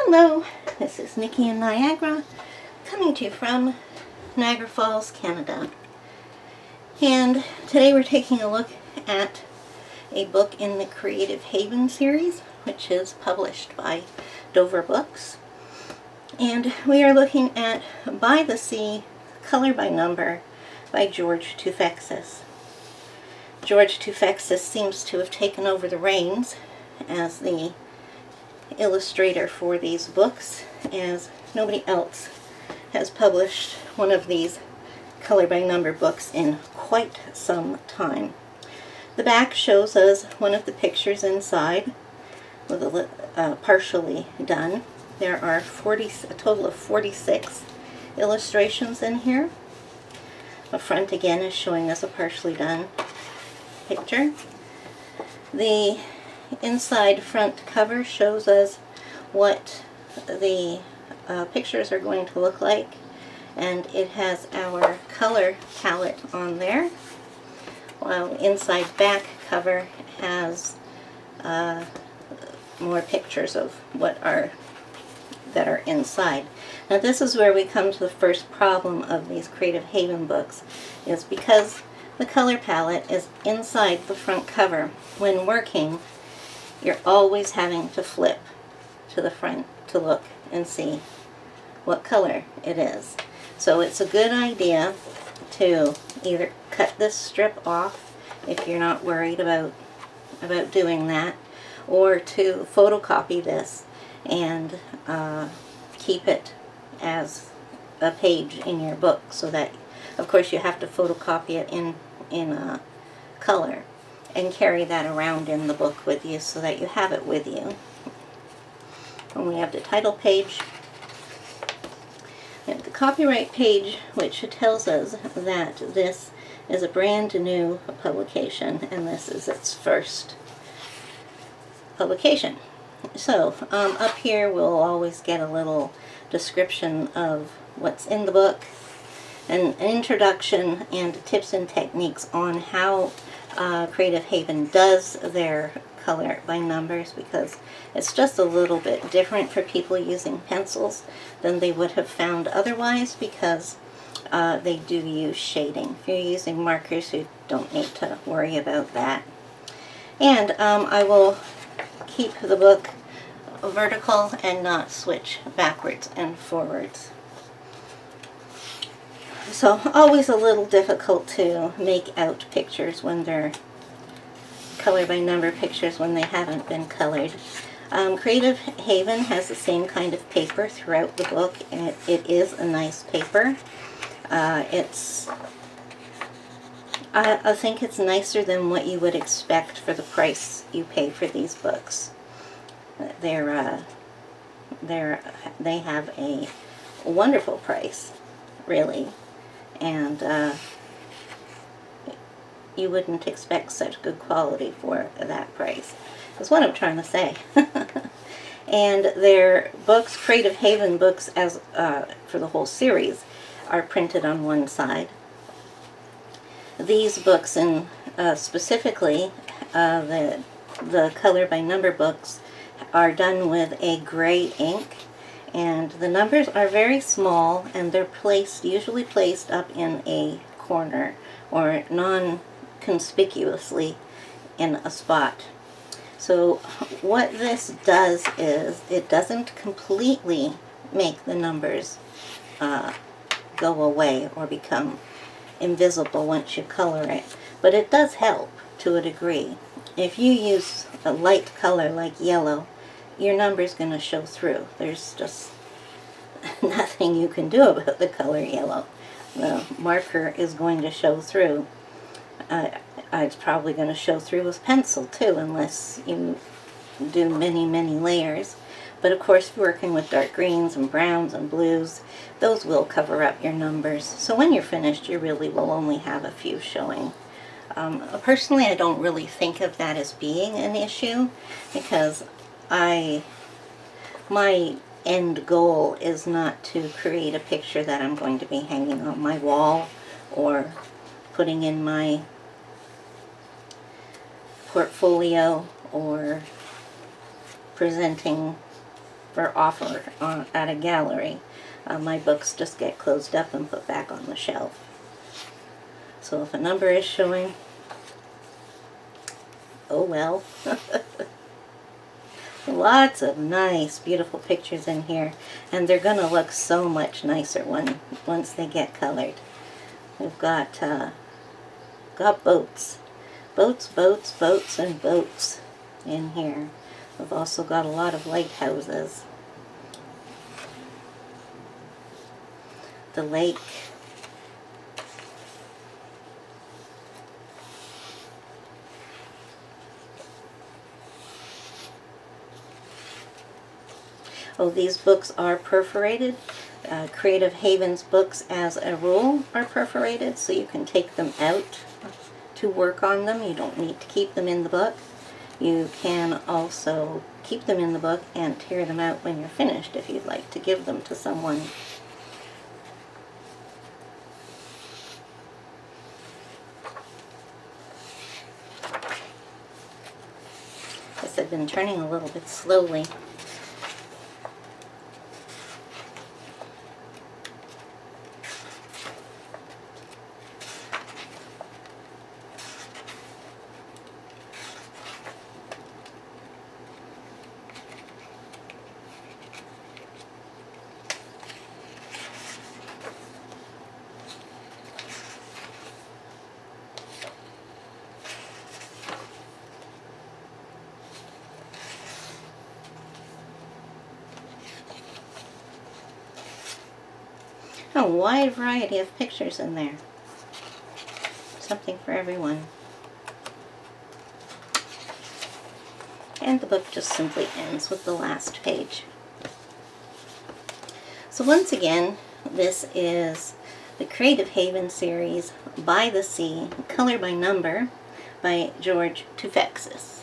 Hello, this is Nikki in Niagara, coming to you from Niagara Falls, Canada. And today we're taking a look at a book in the Creative Haven series, which is published by Dover Books. And we are looking at By the Sea, Color by Number by George Toufexis. George Toufexis seems to have taken over the reins as the illustrator for these books, as nobody else has published one of these color by number books in quite some time. The back shows us one of the pictures inside with a partially done. There are a total of 46 illustrations in here. The front again is showing us a partially done picture. The inside front cover shows us what the pictures are going to look like, and it has our color palette on there, while inside back cover has more pictures of that are inside. Now this is where we come to the first problem of these Creative Haven books, is because the color palette is inside the front cover. When working, you're always having to flip to the front to look and see what color it is. So it's a good idea to either cut this strip off if you're not worried about doing that, or to photocopy this and keep it as a page in your book, so that, of course, you have to photocopy it in color and carry that around in the book with you so that you have it with you. And we have the title page and the copyright page, which tells us that this is a brand new publication and this is its first publication. So up here we'll always get a little description of what's in the book, an introduction and tips and techniques on how Creative Haven does their color by numbers, because it's just a little bit different for people using pencils than they would have found otherwise, because they do use shading. If you're using markers, you don't need to worry about that. And I will keep the book vertical and not switch backwards and forwards. So always a little difficult to make out pictures when they're color by number pictures when they haven't been colored. Creative Haven has the same kind of paper throughout the book, and it is a nice paper. I think it's nicer than what you would expect for the price you pay for these books. They have a wonderful price, really. And you wouldn't expect such good quality for that price. That's what I'm trying to say. And their books, Creative Haven books, as for the whole series, are printed on one side. These books, and specifically the color by number books, are done with a gray ink. And the numbers are very small, and they're usually placed up in a corner or non-conspicuously in a spot. So what this does is it doesn't completely make the numbers go away or become invisible once you color it, but it does help to a degree. If you use a light color like yellow, your number's going to show through. There's just nothing you can do about the color yellow. The marker is going to show through. It's probably going to show through with pencil too, unless you do many layers. But of course, if you're working with dark greens and browns and blues, those will cover up your numbers. So when you're finished, you really will only have a few showing. Personally, I don't really think of that as being an issue, because my end goal is not to create a picture that I'm going to be hanging on my wall or putting in my portfolio or presenting or offer at a gallery. My books just get closed up and put back on the shelf. So if a number is showing, oh well. Lots of nice, beautiful pictures in here, and they're going to look so much nicer once they get colored. We've got boats. Boats, boats, boats, and boats in here. We've also got a lot of lighthouses. The lake. Oh, these books are perforated. Creative Haven's books, as a rule, are perforated, so you can take them out to work on them. You don't need to keep them in the book. You can also keep them in the book and tear them out when you're finished if you'd like to give them to someone. Guess I've been turning a little bit slowly. A wide variety of pictures in there. Something for everyone. And the book just simply ends with the last page. So once again, this is the Creative Haven series, By the Sea, Color by Number, by George Toufexis.